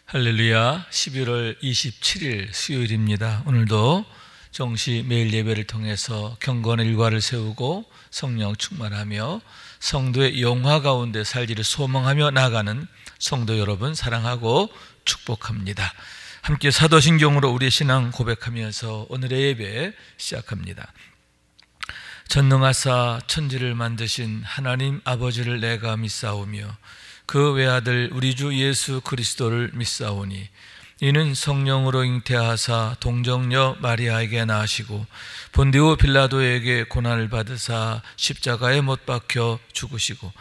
할렐루야. 11월 27일 수요일입니다. 오늘도 정시 매일 예배를 통해서 경건의 일과를 세우고 성령 충만하며 성도의 영화 가운데 살기를 소망하며 나아가는 성도 여러분 사랑하고 축복합니다. 함께 사도신경으로 우리의 신앙 고백하면서 오늘의 예배 시작합니다. 전능하사 천지를 만드신 하나님 아버지를 내가 믿사오며 그 외아들 우리 주 예수 그리스도를 믿사오니 이는 성령으로 잉태하사 동정녀 마리아에게 나시고 본디오 빌라도에게 고난을 받으사 십자가에 못 박혀 죽으시고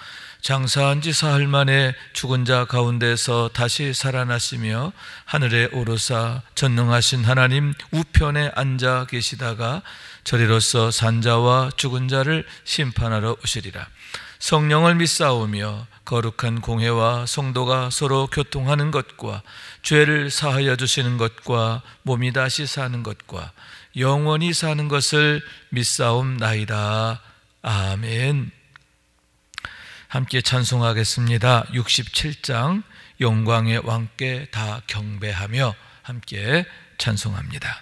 장사한 지 사흘 만에 죽은 자 가운데서 다시 살아나시며 하늘에 오르사 전능하신 하나님 우편에 앉아 계시다가 저리로서 산자와 죽은 자를 심판하러 오시리라. 성령을 믿사오며 거룩한 공회와 성도가 서로 교통하는 것과 죄를 사하여 주시는 것과 몸이 다시 사는 것과 영원히 사는 것을 믿사옵나이다. 아멘. 함께 찬송하겠습니다. 67장 영광의 왕께 다 경배하며 함께 찬송합니다.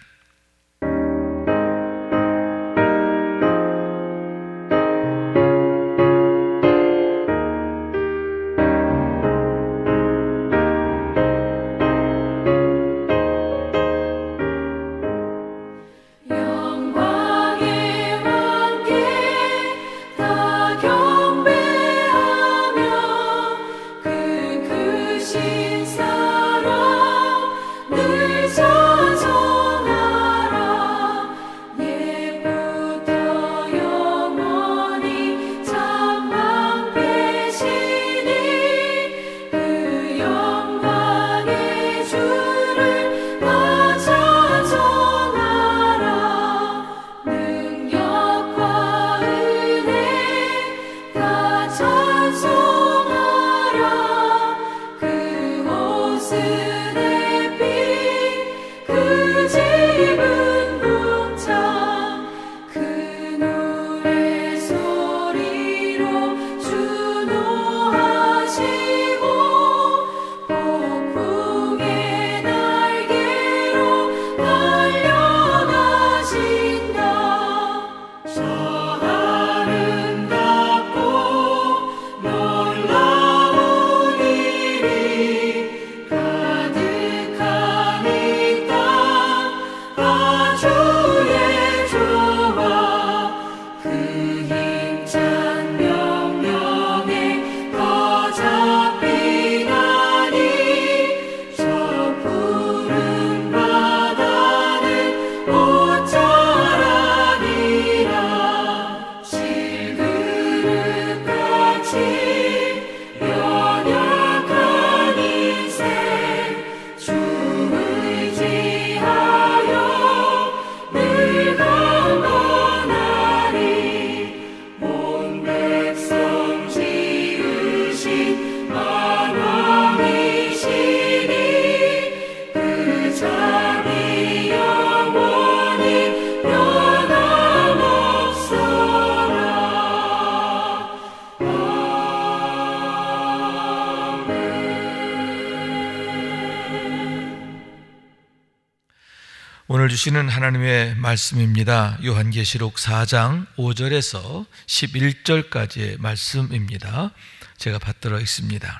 오늘 주시는 하나님의 말씀입니다. 요한계시록 4장 5절에서 11절까지의 말씀입니다. 제가 받들어 있습니다.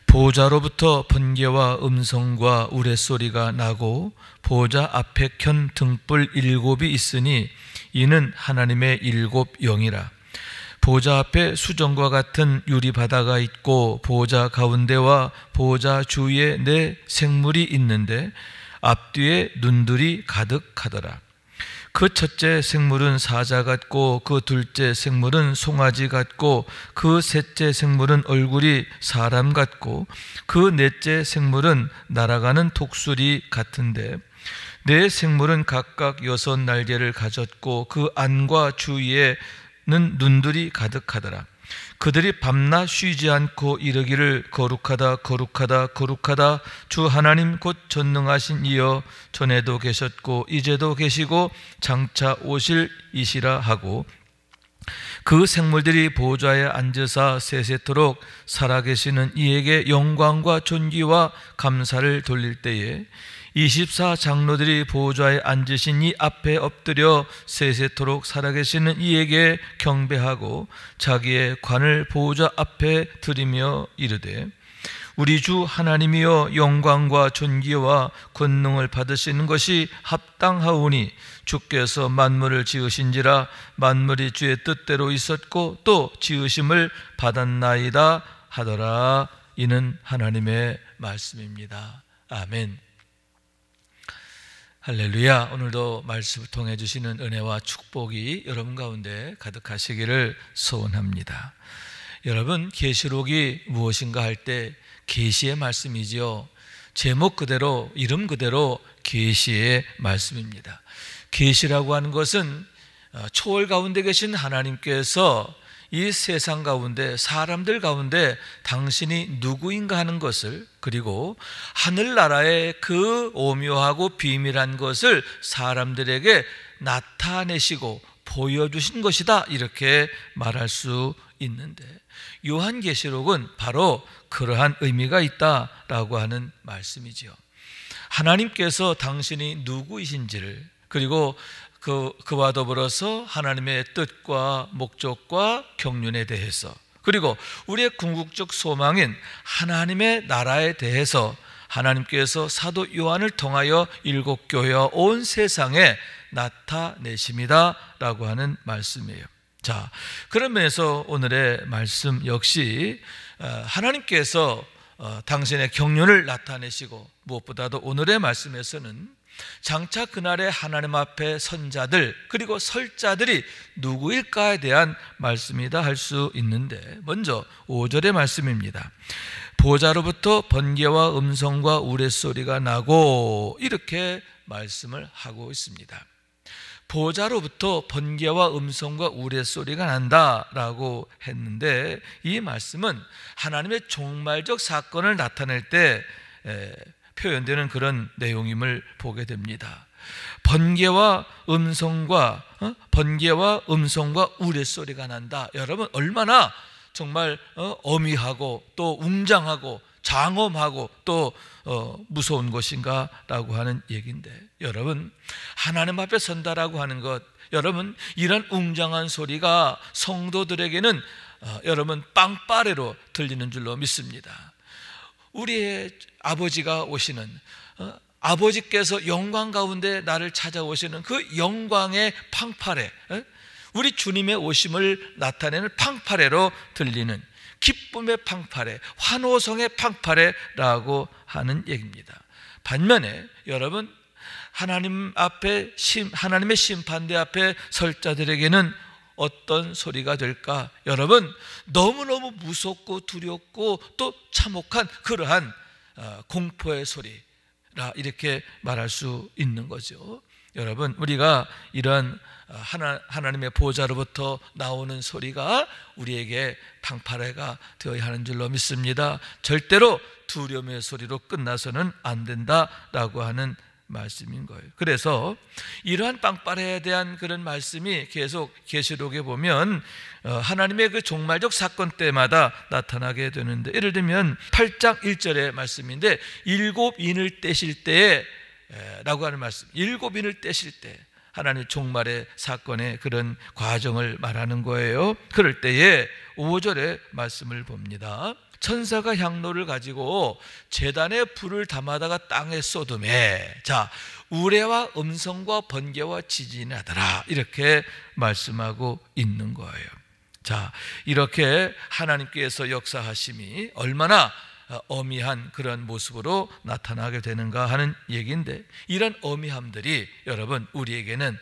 보호자로부터 번개와 음성과 우레소리가 나고 보호자 앞에 켠 등불 7이 있으니 이는 하나님의 7 영이라. 보호자 앞에 수정과 같은 유리바다가 있고 보호자 가운데와 보호자 주위에 4 생물이 있는데 앞뒤에 눈들이 가득하더라. 그 첫째 생물은 사자 같고 그 둘째 생물은 송아지 같고 그 셋째 생물은 얼굴이 사람 같고 그 넷째 생물은 날아가는 독수리 같은데 4 생물은 각각 6 날개를 가졌고 그 안과 주위에는 눈들이 가득하더라. 그들이 밤낮 쉬지 않고 이르기를 거룩하다 거룩하다 거룩하다 주 하나님 곧 전능하신 이여 전에도 계셨고 이제도 계시고 장차 오실 이시라 하고 그 생물들이 보좌에 앉으사 세세토록 살아계시는 이에게 영광과 존귀와 감사를 돌릴 때에 24장로들이 보좌에 앉으신 이 앞에 엎드려 세세토록 살아계시는 이에게 경배하고 자기의 관을 보좌 앞에 드리며 이르되 우리 주 하나님이여 영광과 존귀와 권능을 받으시는 것이 합당하오니 주께서 만물을 지으신지라 만물이 주의 뜻대로 있었고 또 지으심을 받았나이다 하더라. 이는 하나님의 말씀입니다. 아멘. 할렐루야. 오늘도 말씀을 통해 주시는 은혜와 축복이 여러분 가운데 가득하시기를 소원합니다. 여러분, 계시록이 무엇인가 할 때 계시의 말씀이지요. 제목 그대로, 이름 그대로 계시의 말씀입니다. 계시라고 하는 것은 초월 가운데 계신 하나님께서 이 세상 가운데, 사람들 가운데 당신이 누구인가 하는 것을, 그리고 하늘나라의 그 오묘하고 비밀한 것을 사람들에게 나타내시고 보여주신 것이다, 이렇게 말할 수 있는데, 요한계시록은 바로 그러한 의미가 있다라고 하는 말씀이지요. 하나님께서 당신이 누구이신지를, 그리고 그와 더불어서 하나님의 뜻과 목적과 경륜에 대해서, 그리고 우리의 궁극적 소망인 하나님의 나라에 대해서 하나님께서 사도 요한을 통하여 일곱 교회와 온 세상에 나타내십니다 라고 하는 말씀이에요. 자, 그런 면에서 오늘의 말씀 역시 하나님께서 당신의 경륜을 나타내시고, 무엇보다도 오늘의 말씀에서는 장차 그날에 하나님 앞에 선자들, 그리고 설자들이 누구일까에 대한 말씀이다 할 수 있는데, 먼저 5절의 말씀입니다. 보좌로부터 번개와 음성과 우레소리가 나고, 이렇게 말씀을 하고 있습니다. 보좌로부터 번개와 음성과 우레소리가 난다라고 했는데, 이 말씀은 하나님의 종말적 사건을 나타낼 때 표현되는 그런 내용임을 보게 됩니다. 번개와 음성과 우레소리가 난다. 여러분, 얼마나 정말 어미하고 또 웅장하고 장엄하고 또 무서운 것인가 라고 하는 얘기인데, 여러분, 하나님 앞에 선다라고 하는 것, 여러분, 이런 웅장한 소리가 성도들에게는 여러분 빵빠레로 들리는 줄로 믿습니다. 우리의 아버지가 오시는, 아버지께서 영광 가운데 나를 찾아오시는 그 영광의 팡파레, 우리 주님의 오심을 나타내는 팡파레로 들리는 기쁨의 팡파레, 환호성의 팡파레라고 하는 얘기입니다. 반면에 여러분, 하나님의 심판대 앞에 설 자들에게는 어떤 소리가 될까? 여러분, 너무너무 무섭고 두렵고 또 참혹한 그러한 공포의 소리라, 이렇게 말할 수 있는 거죠. 여러분, 우리가 이런 하나님의 보좌로부터 나오는 소리가 우리에게 팡파레가 되어야 하는 줄로 믿습니다. 절대로 두려움의 소리로 끝나서는 안 된다라고 하는 말씀인 거예요. 그래서 이러한 빵빠레에 대한 그런 말씀이 계속 계시록에 보면 하나님의 그 종말적 사건 때마다 나타나게 되는데, 예를 들면 8장 1절의 말씀인데, 일곱 인을 떼실 때에 라고 하는 말씀, 일곱 인을 떼실 때 하나님 종말의 사건의 그런 과정을 말하는 거예요. 그럴 때에 5절의 말씀을 봅니다. 천사가 향로를 가지고 제단에 불을 담아다가 땅에 쏟음에, 자, 우레와 음성과 번개와 지진이 나더라, 이렇게 말씀하고 있는 거예요. 자, 이렇게 하나님께서 역사하심이 얼마나 어미한 그런 모습으로 나타나게 되는가 하는 얘기인데, 이런 어미함들이 여러분 우리에게는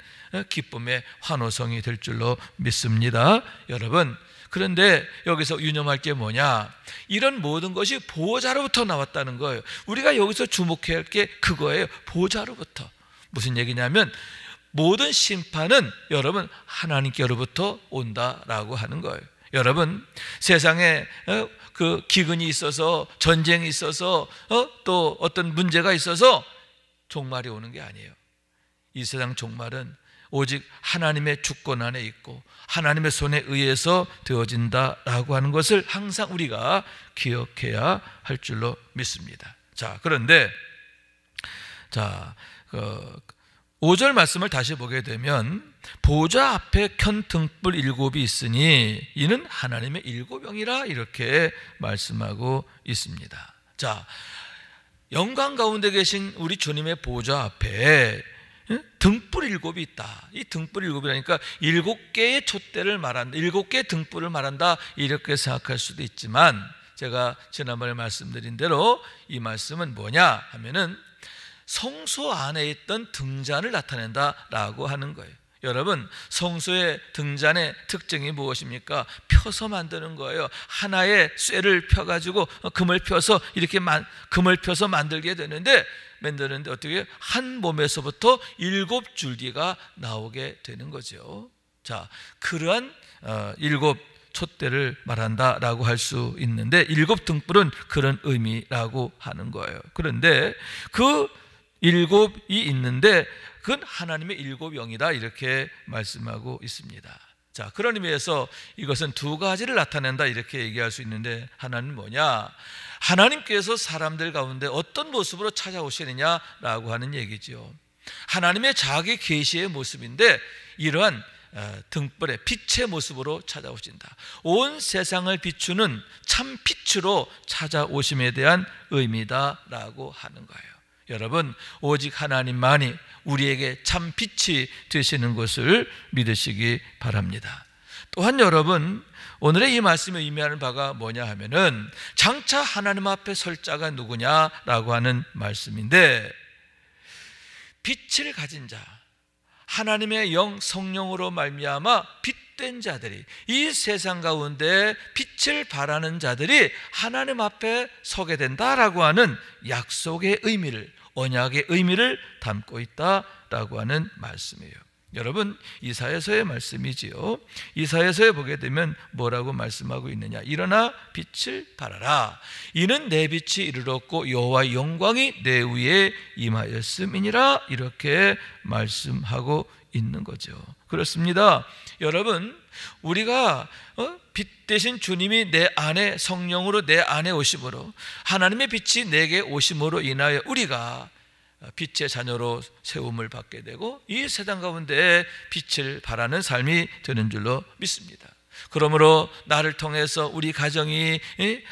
기쁨의 환호성이 될 줄로 믿습니다. 여러분, 그런데 여기서 유념할 게 뭐냐? 이런 모든 것이 보좌로부터 나왔다는 거예요. 우리가 여기서 주목해야 할 게 그거예요. 보좌로부터. 무슨 얘기냐면, 모든 심판은 여러분 하나님께로부터 온다라고 하는 거예요. 여러분, 세상에 그 기근이 있어서, 전쟁이 있어서, 또 어떤 문제가 있어서 종말이 오는 게 아니에요. 이 세상 종말은 오직 하나님의 주권 안에 있고 하나님의 손에 의해서 되어진다라고 하는 것을 항상 우리가 기억해야 할 줄로 믿습니다. 자, 그런데 5절 말씀을 다시 보게 되면 보좌 앞에 켠 등불 7이 있으니 이는 하나님의 7영이라 이렇게 말씀하고 있습니다. 자, 영광 가운데 계신 우리 주님의 보좌 앞에 등불 7이 있다. 이 등불 7이라니까 7개의 촛대를 말한다, 7개의 등불을 말한다, 이렇게 생각할 수도 있지만, 제가 지난번에 말씀드린 대로 이 말씀은 뭐냐 하면은 성소 안에 있던 등잔을 나타낸다라고 하는 거예요. 여러분, 성소의 등잔의 특징이 무엇입니까? 펴서 만드는 거예요. 하나의 쇠를 펴가지고 금을 펴서 이렇게 금을 펴서 만들게 되는데, 어떻게 한 몸에서부터 7줄기가 나오게 되는 거죠. 자, 그러한 7 촛대를 말한다라고 할 수 있는데, 7 등불은 그런 의미라고 하는 거예요. 그런데 그 7이 있는데 그건 하나님의 7영이다 이렇게 말씀하고 있습니다. 자, 그런 의미에서 이것은 두 가지를 나타낸다 이렇게 얘기할 수 있는데, 하나는 뭐냐? 하나님께서 사람들 가운데 어떤 모습으로 찾아오시느냐라고 하는 얘기죠. 하나님의 자기 계시의 모습인데 이러한 등불의 빛의 모습으로 찾아오신다. 온 세상을 비추는 참 빛으로 찾아오심에 대한 의미다라고 하는 거예요. 여러분, 오직 하나님만이 우리에게 참 빛이 되시는 것을 믿으시기 바랍니다. 또한 여러분, 오늘의 이 말씀이 의미하는 바가 뭐냐 하면은 장차 하나님 앞에 설 자가 누구냐라고 하는 말씀인데, 빛을 가진 자, 하나님의 영 성령으로 말미암아 빛된 자들이, 이 세상 가운데 빛을 발하는 자들이 하나님 앞에 서게 된다라고 하는 약속의 의미를, 언약의 의미를 담고 있다라고 하는 말씀이에요. 여러분, 이사야서의 말씀이지요. 이사야서에 보게 되면 뭐라고 말씀하고 있느냐? 일어나 빛을 발하라. 이는 내 빛이 이르렀고 여호와의 영광이 내 위에 임하였음이니라. 이렇게 말씀하고 있는 거죠. 그렇습니다. 여러분, 우리가 빛 대신 주님이 내 안에 성령으로 내 안에 오심으로, 하나님의 빛이 내게 오심으로 인하여 우리가 빛의 자녀로 세움을 받게 되고 이 세상 가운데 빛을 발하는 삶이 되는 줄로 믿습니다. 그러므로 나를 통해서 우리 가정이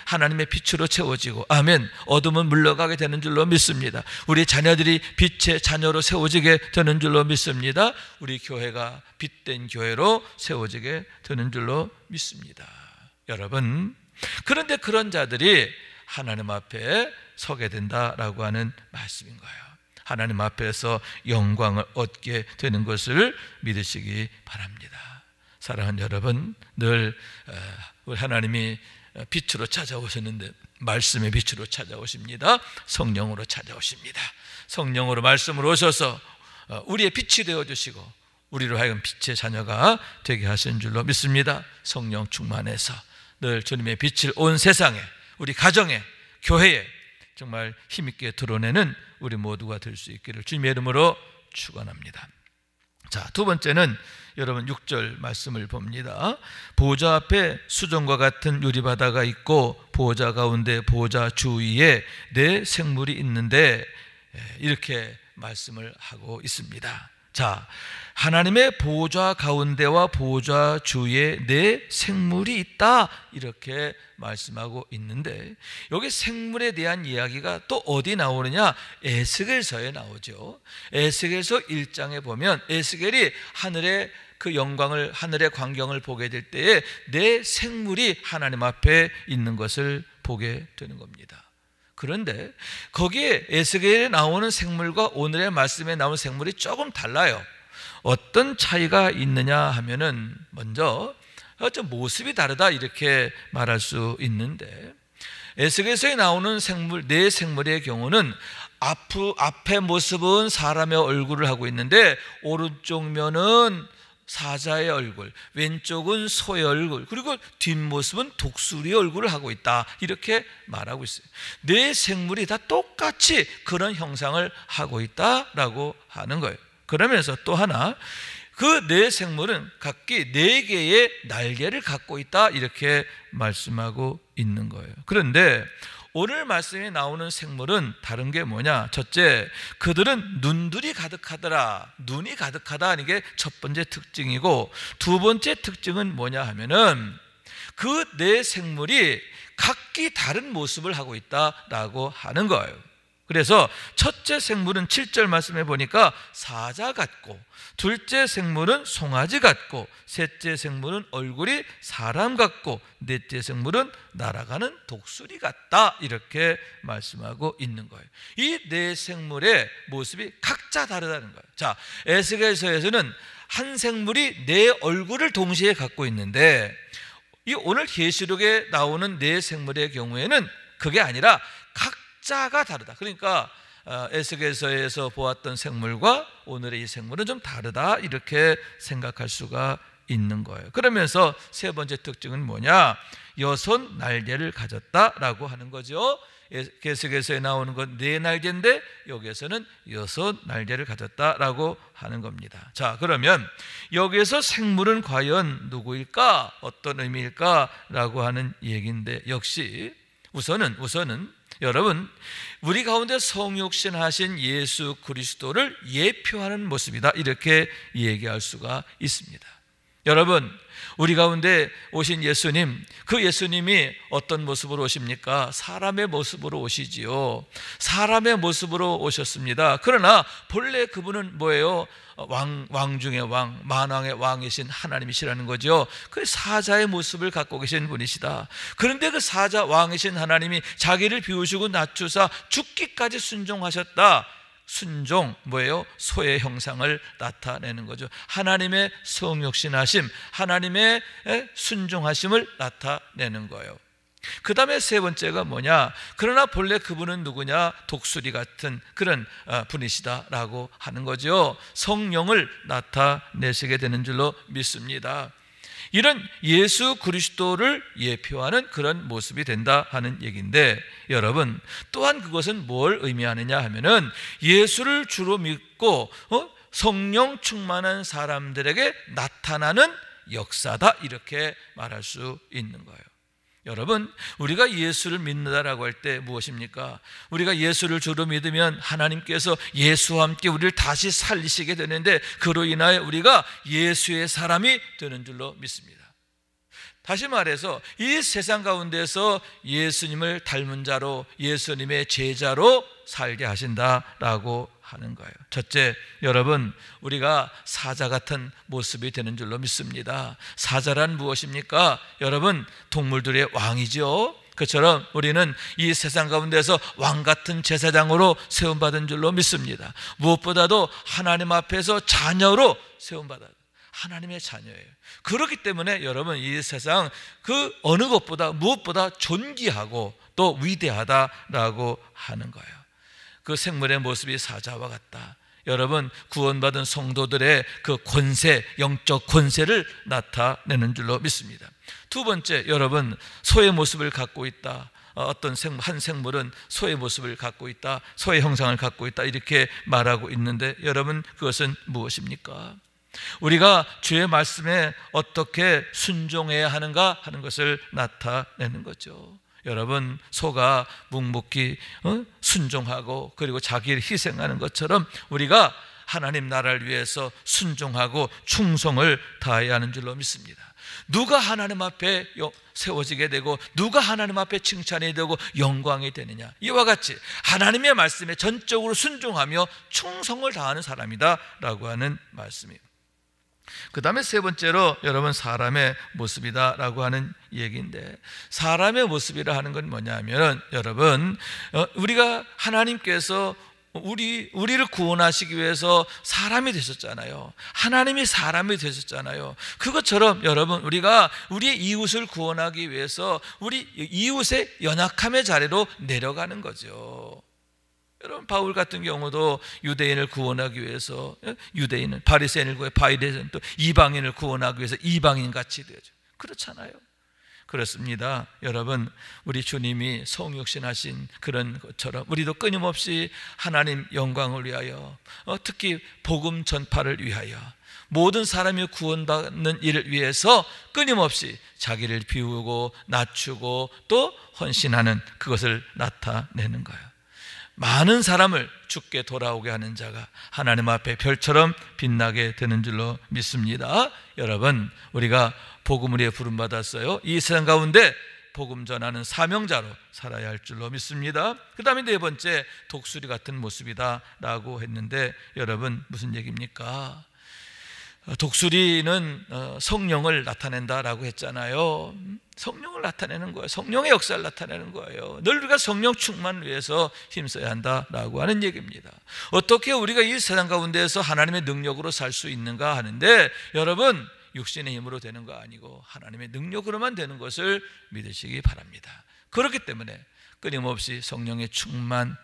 하나님의 빛으로 채워지고, 아멘, 어둠은 물러가게 되는 줄로 믿습니다. 우리 자녀들이 빛의 자녀로 세워지게 되는 줄로 믿습니다. 우리 교회가 빛된 교회로 세워지게 되는 줄로 믿습니다. 여러분, 그런데 그런 자들이 하나님 앞에 서게 된다라고 하는 말씀인 거예요. 하나님 앞에서 영광을 얻게 되는 것을 믿으시기 바랍니다. 사랑하는 여러분, 늘 우리 하나님이 빛으로 찾아오셨는데 말씀의 빛으로 찾아오십니다. 성령으로 찾아오십니다. 성령으로 말씀으로 오셔서 우리의 빛이 되어주시고 우리로 하여금 빛의 자녀가 되게 하신 줄로 믿습니다. 성령 충만해서 늘 주님의 빛을 온 세상에, 우리 가정에, 교회에 정말 힘있게 드러내는 우리 모두가 될 수 있기를 주님의 이름으로 축원합니다. 자, 두 번째는 여러분 6절 말씀을 봅니다. 보좌 앞에 수정과 같은 유리바다가 있고 보좌 가운데 보좌 주위에 네 생물이 있는데, 이렇게 말씀을 하고 있습니다. 자, 하나님의 보좌 가운데와 보좌 주위에 네 생물이 있다 이렇게 말씀하고 있는데, 여기 생물에 대한 이야기가 또 어디 나오느냐? 에스겔서에 나오죠. 에스겔서 1장에 보면 에스겔이 하늘의 그 영광을, 하늘의 광경을 보게 될 때에 네 생물이 하나님 앞에 있는 것을 보게 되는 겁니다. 그런데 거기에 에스겔에 나오는 생물과 오늘의 말씀에 나오는 생물이 조금 달라요. 어떤 차이가 있느냐 하면은, 먼저 좀 모습이 다르다 이렇게 말할 수 있는데, 에스겔서에 나오는 생물, 네 생물의 경우는 앞의 모습은 사람의 얼굴을 하고 있는데 오른쪽 면은 사자의 얼굴, 왼쪽은 소의 얼굴, 그리고 뒷모습은 독수리의 얼굴을 하고 있다 이렇게 말하고 있어요. 네 생물이 다 똑같이 그런 형상을 하고 있다라고 하는 거예요. 그러면서 또 하나, 그 네 생물은 각기 네 개의 날개를 갖고 있다, 이렇게 말씀하고 있는 거예요. 그런데 오늘 말씀에 나오는 생물은 다른 게 뭐냐? 첫째, 그들은 눈들이 가득하더라. 눈이 가득하다, 이게 첫 번째 특징이고, 두 번째 특징은 뭐냐 하면은 그 네 생물이 각기 다른 모습을 하고 있다라고 하는 거예요. 그래서 첫째 생물은 7절 말씀해 보니까 사자 같고, 둘째 생물은 송아지 같고, 셋째 생물은 얼굴이 사람 같고, 넷째 생물은 날아가는 독수리 같다, 이렇게 말씀하고 있는 거예요. 이 네 생물의 모습이 각자 다르다는 거예요. 자, 에스겔서에서는 한 생물이 네 얼굴을 동시에 갖고 있는데, 이 오늘 계시록에 나오는 네 생물의 경우에는 그게 아니라 각자가 다르다. 그러니까 에스겔서에서 보았던 생물과 오늘의 이 생물은 좀 다르다, 이렇게 생각할 수가 있는 거예요. 그러면서 세 번째 특징은 뭐냐? 여섯 날개를 가졌다라고 하는 거죠. 에스겔서에 나오는 건 네 날개인데 여기에서는 여섯 날개를 가졌다라고 하는 겁니다. 자, 그러면 여기에서 생물은 과연 누구일까? 어떤 의미일까라고 하는 얘기인데, 역시 우선은 여러분, 우리 가운데 성육신하신 예수 그리스도를 예표하는 모습이다, 이렇게 얘기할 수가 있습니다. 여러분, 우리 가운데 오신 예수님, 그 예수님이 어떤 모습으로 오십니까? 사람의 모습으로 오시지요. 사람의 모습으로 오셨습니다. 그러나 본래 그분은 뭐예요? 왕 중의 왕, 만왕의 왕이신 하나님이시라는 거죠. 그 사자의 모습을 갖고 계신 분이시다. 그런데 그 사자 왕이신 하나님이 자기를 비우시고 낮추사 죽기까지 순종하셨다. 순종, 뭐예요? 소의 형상을 나타내는 거죠. 하나님의 성육신하심, 하나님의 순종하심을 나타내는 거예요. 그 다음에 세 번째가 뭐냐? 그러나 본래 그분은 누구냐? 독수리 같은 그런 분이시다라고 하는 거죠. 성령을 나타내시게 되는 줄로 믿습니다. 이런 예수 그리스도를 예표하는 그런 모습이 된다 하는 얘기인데, 여러분, 또한 그것은 뭘 의미하느냐 하면은 예수를 주로 믿고 성령 충만한 사람들에게 나타나는 역사다, 이렇게 말할 수 있는 거예요. 여러분, 우리가 예수를 믿는다라고 할 때 무엇입니까? 우리가 예수를 주로 믿으면 하나님께서 예수와 함께 우리를 다시 살리시게 되는데, 그로 인하여 우리가 예수의 사람이 되는 줄로 믿습니다. 다시 말해서 이 세상 가운데서 예수님을 닮은 자로, 예수님의 제자로 살게 하신다라고 하는 거예요. 첫째, 여러분, 우리가 사자 같은 모습이 되는 줄로 믿습니다. 사자란 무엇입니까? 여러분, 동물들의 왕이죠. 그처럼 우리는 이 세상 가운데서 왕 같은 제사장으로 세움받은 줄로 믿습니다. 무엇보다도 하나님 앞에서 자녀로 세움받아 하나님의 자녀예요. 그렇기 때문에 여러분, 이 세상 그 어느 것보다 무엇보다 존귀하고 또 위대하다라고 하는 거예요. 그 생물의 모습이 사자와 같다. 여러분, 구원받은 성도들의 그 권세, 영적 권세를 나타내는 줄로 믿습니다. 두 번째, 여러분, 소의 모습을 갖고 있다. 어떤 한 생물은 소의 모습을 갖고 있다, 소의 형상을 갖고 있다, 이렇게 말하고 있는데, 여러분, 그것은 무엇입니까? 우리가 주의 말씀에 어떻게 순종해야 하는가 하는 것을 나타내는 거죠. 여러분, 소가 묵묵히 순종하고 그리고 자기를 희생하는 것처럼 우리가 하나님 나라를 위해서 순종하고 충성을 다해야 하는 줄로 믿습니다. 누가 하나님 앞에 세워지게 되고 누가 하나님 앞에 칭찬이 되고 영광이 되느냐? 이와 같이 하나님의 말씀에 전적으로 순종하며 충성을 다하는 사람이다 라고 하는 말씀이에요. 그 다음에 세 번째로 여러분, 사람의 모습이다 라고 하는 얘기인데, 사람의 모습이라 하는 건 뭐냐면, 여러분, 우리가 하나님께서 우리를 구원하시기 위해서 사람이 되셨잖아요. 하나님이 사람이 되셨잖아요. 그것처럼 여러분, 우리가 우리의 이웃을 구원하기 위해서 우리 이웃의 연약함의 자리로 내려가는 거죠. 여러분, 바울 같은 경우도 유대인을 구원하기 위해서 유대인은, 바리새인을 구해 바리새인, 또 이방인을 구원하기 위해서 이방인같이 되죠. 그렇잖아요. 그렇습니다. 여러분, 우리 주님이 성육신하신 그런 것처럼 우리도 끊임없이 하나님 영광을 위하여, 특히 복음 전파를 위하여, 모든 사람이 구원받는 일을 위해서 끊임없이 자기를 비우고 낮추고 또 헌신하는 그것을 나타내는 거예요. 많은 사람을 주께 돌아오게 하는 자가 하나님 앞에 별처럼 빛나게 되는 줄로 믿습니다. 여러분, 우리가 복음을 위해 부름받았어요. 이 세상 가운데 복음 전하는 사명자로 살아야 할 줄로 믿습니다. 그 다음에 네 번째, 독수리 같은 모습이다 라고 했는데, 여러분 무슨 얘기입니까? 독수리는 성령을 나타낸다라고 했잖아요. 성령을 나타내는 거예요. 성령의 역사를 나타내는 거예요. 늘 우리가 성령 충만을 위해서 힘써야 한다라고 하는 얘기입니다. 어떻게 우리가 이 세상 가운데에서 하나님의 능력으로 살 수 있는가 하는데, 여러분, 육신의 힘으로 되는 거 아니고 하나님의 능력으로만 되는 것을 믿으시기 바랍니다. 그렇기 때문에 끊임없이 성령의 충만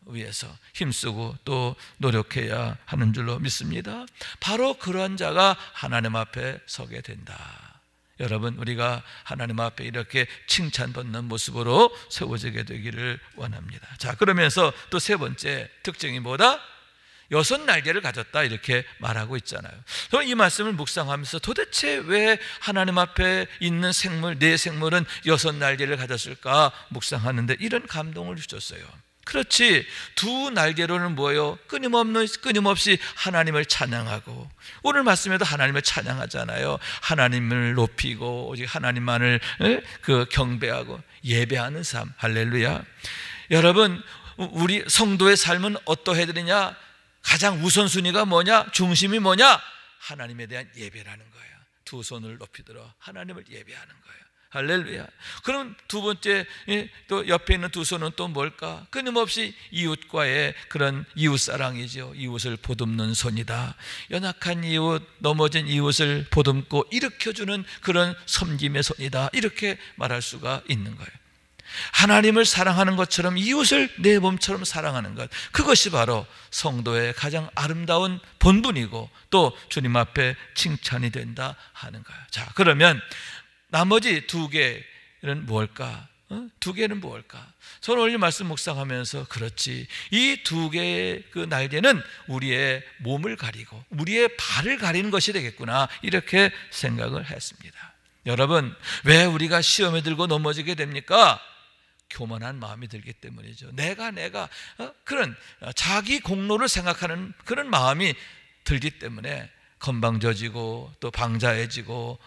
위해서 힘쓰고 또 노력해야 하는 줄로 믿습니다. 바로 그러한 자가 하나님 앞에 서게 된다. 여러분, 우리가 하나님 앞에 이렇게 칭찬받는 모습으로 세워지게 되기를 원합니다. 자, 그러면서 또 세 번째 특징이 뭐다? 6날개를 가졌다 이렇게 말하고 있잖아요. 저는 이 말씀을 묵상하면서 도대체 왜 하나님 앞에 있는 생물, 네 생물은 6날개를 가졌을까 묵상하는데 이런 감동을 주셨어요. 그렇지, 2날개로는 뭐예요? 끊임없이 하나님을 찬양하고, 오늘 말씀에도 하나님을 찬양하잖아요. 하나님을 높이고 오직 하나님만을 경배하고 예배하는 삶. 할렐루야. 여러분, 우리 성도의 삶은 어떠해야 되느냐? 가장 우선순위가 뭐냐? 중심이 뭐냐? 하나님에 대한 예배라는 거예요. 두 손을 높이 들어 하나님을 예배하는 거예요. 할렐루야. 그럼 두 번째, 또 옆에 있는 두 손은 또 뭘까? 끊임없이 이웃과의 그런 이웃사랑이죠. 이웃을 보듬는 손이다. 연약한 이웃, 넘어진 이웃을 보듬고 일으켜주는 그런 섬김의 손이다. 이렇게 말할 수가 있는 거예요. 하나님을 사랑하는 것처럼 이웃을 내 몸처럼 사랑하는 것, 그것이 바로 성도의 가장 아름다운 본분이고 또 주님 앞에 칭찬이 된다 하는 거예요. 자, 그러면 나머지 2개는 뭘까? 2개는 뭘까? 저는 오늘 말씀 묵상하면서 그렇지, 이 2개의 그 날개는 우리의 몸을 가리고 우리의 발을 가리는 것이 되겠구나, 이렇게 생각을 했습니다. 여러분, 왜 우리가 시험에 들고 넘어지게 됩니까? 교만한 마음이 들기 때문이죠. 내가 그런 자기 공로를 생각하는 그런 마음이 들기 때문에 건방져지고 또 방자해지고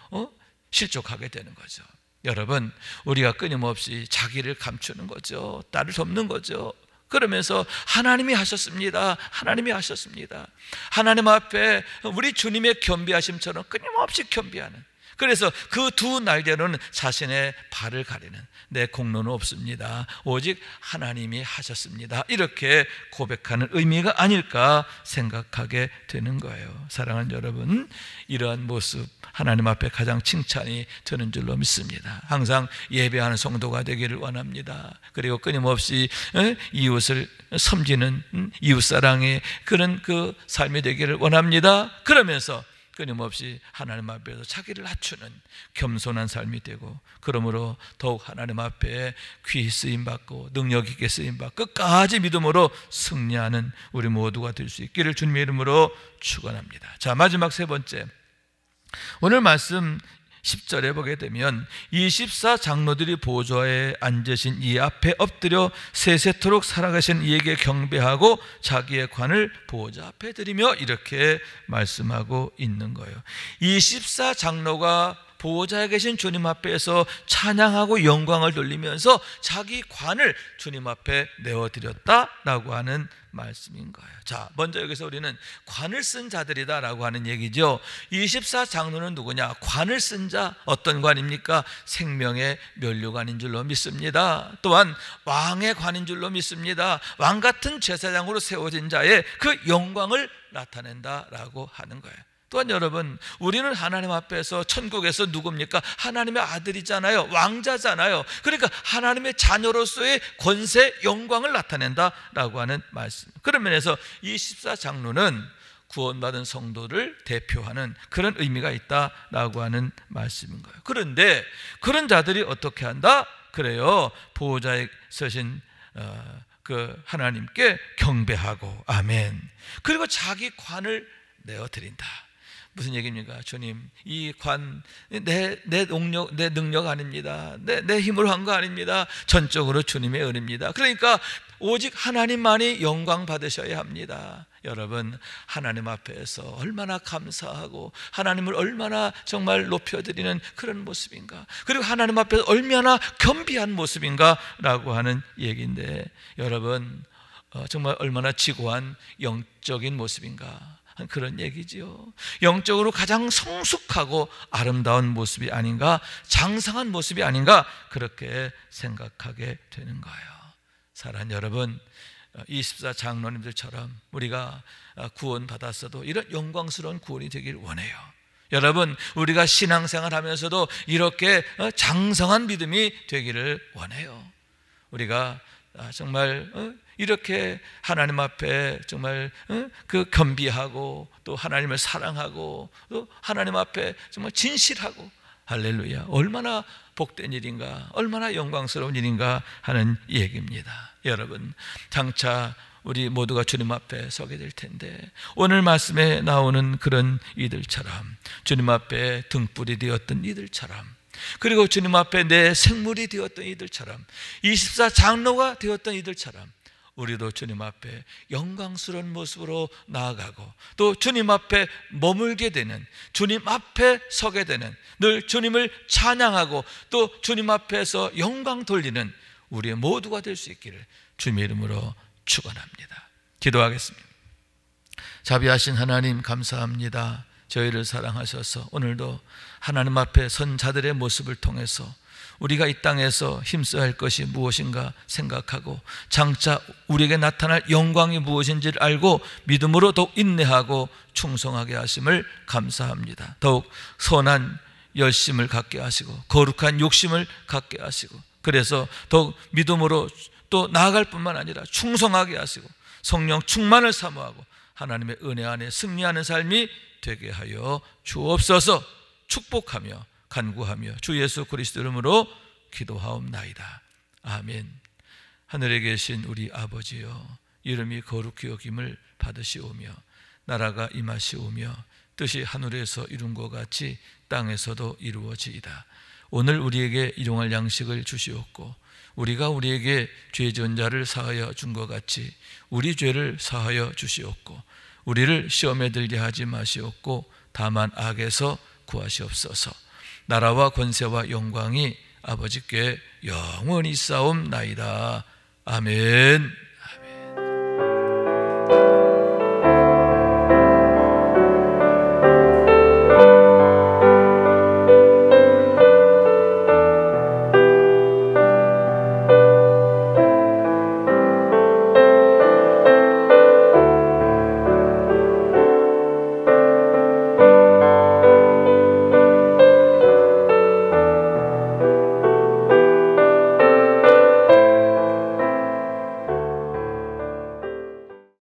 실족하게 되는 거죠. 여러분, 우리가 끊임없이 자기를 감추는 거죠. 나를 덮는 거죠. 그러면서 하나님이 하셨습니다. 하나님이 하셨습니다. 하나님 앞에 우리 주님의 겸비하심처럼 끊임없이 겸비하는, 그래서 그 2날개로는 자신의 발을 가리는, 내 공로는 없습니다. 오직 하나님이 하셨습니다. 이렇게 고백하는 의미가 아닐까 생각하게 되는 거예요. 사랑하는 여러분, 이러한 모습 하나님 앞에 가장 칭찬이 되는 줄로 믿습니다. 항상 예배하는 성도가 되기를 원합니다. 그리고 끊임없이 이웃을 섬기는 이웃사랑의 그런 그 삶이 되기를 원합니다. 그러면서 끊임없이 하나님 앞에서 자기를 낮추는 겸손한 삶이 되고, 그러므로 더욱 하나님 앞에 귀히 쓰임받고 능력 있게 쓰임받고 끝까지 믿음으로 승리하는 우리 모두가 될 수 있기를 주님의 이름으로 축원합니다. 자, 마지막 세 번째, 오늘 말씀 10절에 보게 되면 24장로들이 보좌에 앉으신 이 앞에 엎드려 세세토록 살아가신 이에게 경배하고 자기의 관을 보좌 앞에 드리며 이렇게 말씀하고 있는 거예요. 24장로가 보호자에 계신 주님 앞에서 찬양하고 영광을 돌리면서 자기 관을 주님 앞에 내어드렸다라고 하는 말씀인 거예요. 자, 먼저 여기서 우리는 관을 쓴 자들이다라고 하는 얘기죠. 24장로는 누구냐? 관을 쓴 자, 어떤 관입니까? 생명의 면류관인 줄로 믿습니다. 또한 왕의 관인 줄로 믿습니다. 왕 같은 제사장으로 세워진 자의 그 영광을 나타낸다라고 하는 거예요. 또한 여러분, 우리는 하나님 앞에서 천국에서 누굽니까? 하나님의 아들이잖아요. 왕자잖아요. 그러니까 하나님의 자녀로서의 권세, 영광을 나타낸다라고 하는 말씀. 그런 면에서 이 14장로는 구원받은 성도를 대표하는 그런 의미가 있다라고 하는 말씀인 거예요. 그런데 그런 자들이 어떻게 한다? 그래요, 보호자에 서신 그 하나님께 경배하고, 아멘, 그리고 자기 관을 내어드린다. 무슨 얘기입니까? 주님, 이 관 내 능력 아닙니다. 내 힘으로 한 거 아닙니다. 전적으로 주님의 은혜입니다. 그러니까 오직 하나님만이 영광 받으셔야 합니다. 여러분, 하나님 앞에서 얼마나 감사하고 하나님을 얼마나 정말 높여드리는 그런 모습인가, 그리고 하나님 앞에서 얼마나 겸비한 모습인가 라고 하는 얘기인데, 여러분 정말 얼마나 지고한 영적인 모습인가, 그런 얘기지요. 영적으로 가장 성숙하고 아름다운 모습이 아닌가, 장성한 모습이 아닌가, 그렇게 생각하게 되는 거예요. 사랑하는 여러분, 24 장로님들처럼 우리가 구원 받았어도 이런 영광스러운 구원이 되길 원해요. 여러분, 우리가 신앙생활 하면서도 이렇게 장성한 믿음이 되기를 원해요. 우리가 정말 이렇게 하나님 앞에 정말 그 겸비하고 또 하나님을 사랑하고 또 하나님 앞에 정말 진실하고, 할렐루야, 얼마나 복된 일인가, 얼마나 영광스러운 일인가 하는 얘기입니다. 여러분, 장차 우리 모두가 주님 앞에 서게 될 텐데, 오늘 말씀에 나오는 그런 이들처럼, 주님 앞에 등불이 되었던 이들처럼, 그리고 주님 앞에 내 생물이 되었던 이들처럼, 24 장로가 되었던 이들처럼 우리도 주님 앞에 영광스러운 모습으로 나아가고 또 주님 앞에 머물게 되는, 주님 앞에 서게 되는, 늘 주님을 찬양하고 또 주님 앞에서 영광 돌리는 우리의 모두가 될 수 있기를 주님의 이름으로 축원합니다. 기도하겠습니다. 자비하신 하나님, 감사합니다. 저희를 사랑하셔서 오늘도 하나님 앞에 선 자들의 모습을 통해서 우리가 이 땅에서 힘써야 할 것이 무엇인가 생각하고 장차 우리에게 나타날 영광이 무엇인지를 알고 믿음으로 더욱 인내하고 충성하게 하심을 감사합니다. 더욱 선한 열심을 갖게 하시고 거룩한 욕심을 갖게 하시고, 그래서 더욱 믿음으로 또 나아갈 뿐만 아니라 충성하게 하시고 성령 충만을 사모하고 하나님의 은혜 안에 승리하는 삶이 되게 하여 주옵소서. 축복하며 간구하며 주 예수 그리스도 이름으로 기도하옵나이다. 아멘. 하늘에 계신 우리 아버지여, 이름이 거룩히 여김을 받으시오며 나라가 임하시오며 뜻이 하늘에서 이룬 것 같이 땅에서도 이루어지이다. 오늘 우리에게 일용할 양식을 주시옵고 우리가 우리에게 죄 지은 자를 사하여 준 것 같이 우리 죄를 사하여 주시옵고 우리를 시험에 들게 하지 마시옵고 다만 악에서 구하시옵소서. 나라와 권세와 영광이 아버지께 영원히 싸움나이다. 아멘.